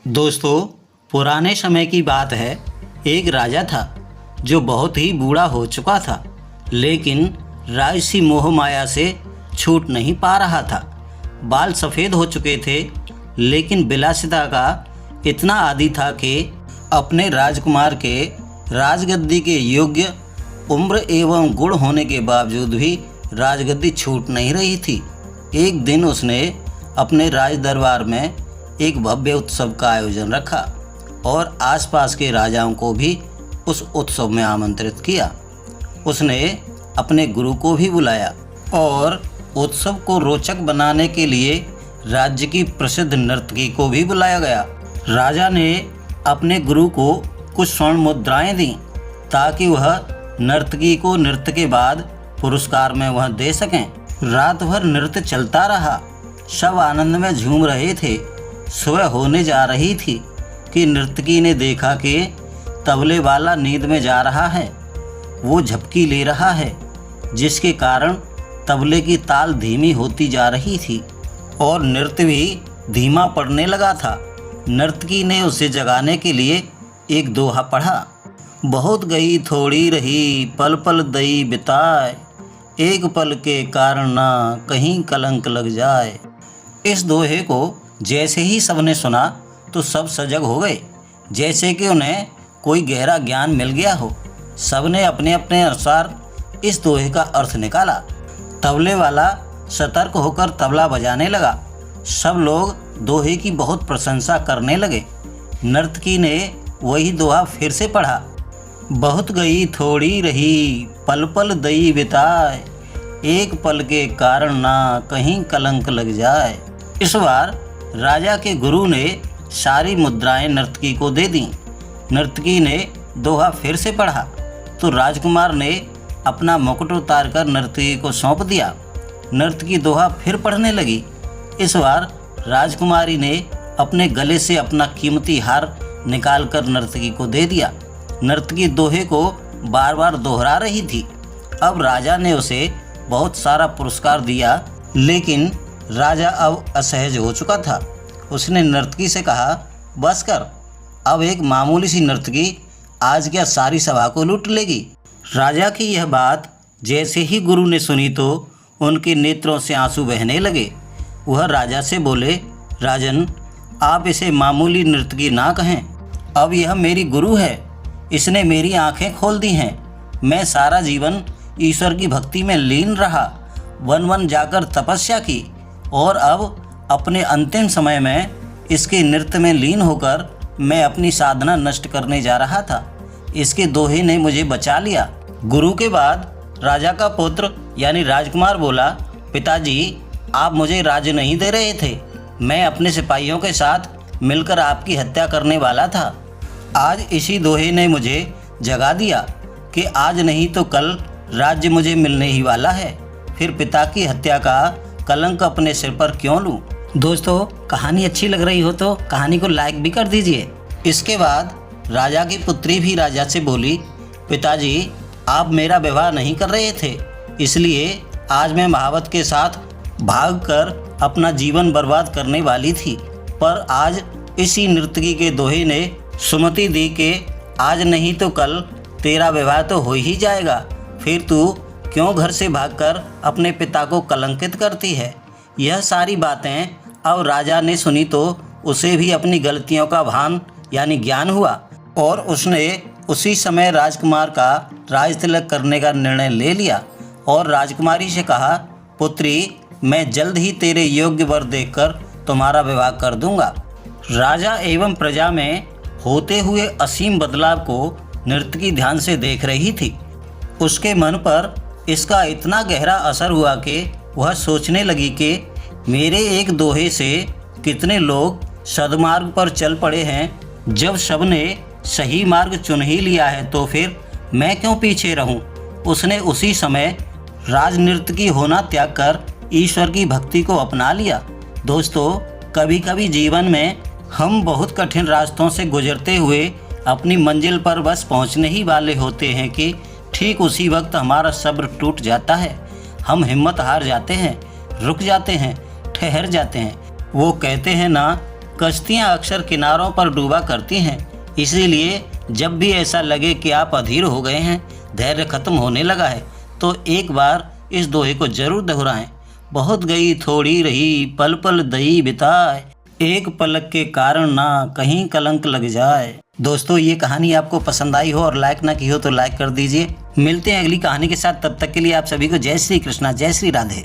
दोस्तों, पुराने समय की बात है। एक राजा था जो बहुत ही बूढ़ा हो चुका था, लेकिन राजसी मोह माया से छूट नहीं पा रहा था। बाल सफ़ेद हो चुके थे, लेकिन विलासिता का इतना आदी था कि अपने राजकुमार के राजगद्दी के योग्य उम्र एवं गुण होने के बावजूद भी राजगद्दी छूट नहीं रही थी। एक दिन उसने अपने राज दरबार में एक भव्य उत्सव का आयोजन रखा और आसपास के राजाओं को भी उस उत्सव में आमंत्रित किया। उसने अपने गुरु को भी बुलाया और उत्सव को रोचक बनाने के लिए राज्य की प्रसिद्ध नर्तकी को भी बुलाया गया। राजा ने अपने गुरु को कुछ स्वर्ण मुद्राएं दी ताकि वह नर्तकी को नृत्य के बाद पुरस्कार में वह दे सकें। रात भर नृत्य चलता रहा, सब आनंद में झूम रहे थे। सुबह होने जा रही थी कि नर्तकी ने देखा कि तबले वाला नींद में जा रहा है। वो झपकी ले रहा है, जिसके कारण तबले की ताल धीमी होती जा रही थी और नृत्य भी धीमा पड़ने लगा था। नर्तकी ने उसे जगाने के लिए एक दोहा पढ़ा। बहुत गई थोड़ी रही, पल पल दई बिताए, एक पल के कारण ना कहीं कलंक लग जाए। इस दोहे को जैसे ही सबने सुना तो सब सजग हो गए, जैसे कि उन्हें कोई गहरा ज्ञान मिल गया हो। सबने अपने अपने अनुसार इस दोहे का अर्थ निकाला। तबले वाला सतर्क होकर तबला बजाने लगा। सब लोग दोहे की बहुत प्रशंसा करने लगे। नर्तकी ने वही दोहा फिर से पढ़ा। बहुत गई थोड़ी रही, पल पल दई बिताए, एक पल के कारण ना कहीं कलंक लग जाए। इस बार राजा के गुरु ने सारी मुद्राएं नर्तकी को दे दी। नर्तकी ने दोहा फिर से पढ़ा तो राजकुमार ने अपना मुकुट उतारकर नर्तकी को सौंप दिया। नर्तकी दोहा फिर पढ़ने लगी। इस बार राजकुमारी ने अपने गले से अपना कीमती हार निकालकर नर्तकी को दे दिया। नर्तकी दोहे को बार बार दोहरा रही थी। अब राजा ने उसे बहुत सारा पुरस्कार दिया, लेकिन राजा अब असहज हो चुका था। उसने नर्तकी से कहा, बस कर, अब एक मामूली सी नर्तकी आज क्या सारी सभा को लूट लेगी। राजा की यह बात जैसे ही गुरु ने सुनी तो उनके नेत्रों से आंसू बहने लगे। वह राजा से बोले, राजन, आप इसे मामूली नर्तकी ना कहें। अब यह मेरी गुरु है, इसने मेरी आंखें खोल दी हैं। मैं सारा जीवन ईश्वर की भक्ति में लीन रहा, वन वन जाकर तपस्या की और अब अपने अंतिम समय में इसके नृत्य में लीन होकर मैं अपनी साधना नष्ट करने जा रहा था। इसके दोहे ने मुझे बचा लिया। गुरु के बाद राजा का पुत्र यानी राजकुमार बोला, पिताजी, आप मुझे राज्य नहीं दे रहे थे। मैं अपने सिपाहियों के साथ मिलकर आपकी हत्या करने वाला था। आज इसी दोहे ने मुझे जगा दिया कि आज नहीं तो कल राज्य मुझे मिलने ही वाला है। फिर पिता की हत्या का कलंक अपने सिर पर क्यों लूं? दोस्तों, कहानी अच्छी लग रही हो तो कहानी को लाइक भी कर दीजिए। इसके बाद राजा की पुत्री भी राजा से बोली, पिताजी, आप मेरा विवाह नहीं कर रहे थे, इसलिए आज मैं महावत के साथ भागकर अपना जीवन बर्बाद करने वाली थी, पर आज इसी नर्तकी के दोहे ने सुमति दी कि आज नहीं तो कल तेरा विवाह तो हो ही जाएगा। फिर तू क्यों घर से भागकर अपने पिता को कलंकित करती है। यह सारी बातें अब राजा ने सुनी तो उसे भी अपनी गलतियों का भान यानी ज्ञान हुआ और उसने उसी समय राजकुमार का राज तिलक करने का निर्णय ले लिया और राजकुमारी से कहा, पुत्री, मैं जल्द ही तेरे योग्य वर देखकर तुम्हारा विवाह कर दूंगा। राजा एवं प्रजा में होते हुए असीम बदलाव को नर्तकी ध्यान से देख रही थी। उसके मन पर इसका इतना गहरा असर हुआ कि वह सोचने लगी कि मेरे एक दोहे से कितने लोग सद्मार्ग पर चल पड़े हैं। जब सबने सही मार्ग चुन ही लिया है तो फिर मैं क्यों पीछे रहूं। उसने उसी समय राजनर्तकी होना त्याग कर ईश्वर की भक्ति को अपना लिया। दोस्तों, कभी कभी जीवन में हम बहुत कठिन रास्तों से गुजरते हुए अपनी मंजिल पर बस पहुंचने ही वाले होते हैं कि ठीक उसी वक्त हमारा सब्र टूट जाता है। हम हिम्मत हार जाते हैं, रुक जाते हैं, ठहर जाते हैं। वो कहते हैं ना, कश्तियाँ अक्सर किनारों पर डूबा करती हैं, इसीलिए जब भी ऐसा लगे कि आप अधीर हो गए हैं, धैर्य खत्म होने लगा है, तो एक बार इस दोहे को जरूर दोहराएं। बहुत गई थोड़ी रही, पल पल दई बिताए, एक पलक के कारण ना कहीं कलंक लग जाए। दोस्तों, ये कहानी आपको पसंद आई हो और लाइक ना की हो तो लाइक कर दीजिए। मिलते हैं अगली कहानी के साथ, तब तक के लिए आप सभी को जय श्री कृष्णा, जय श्री राधे।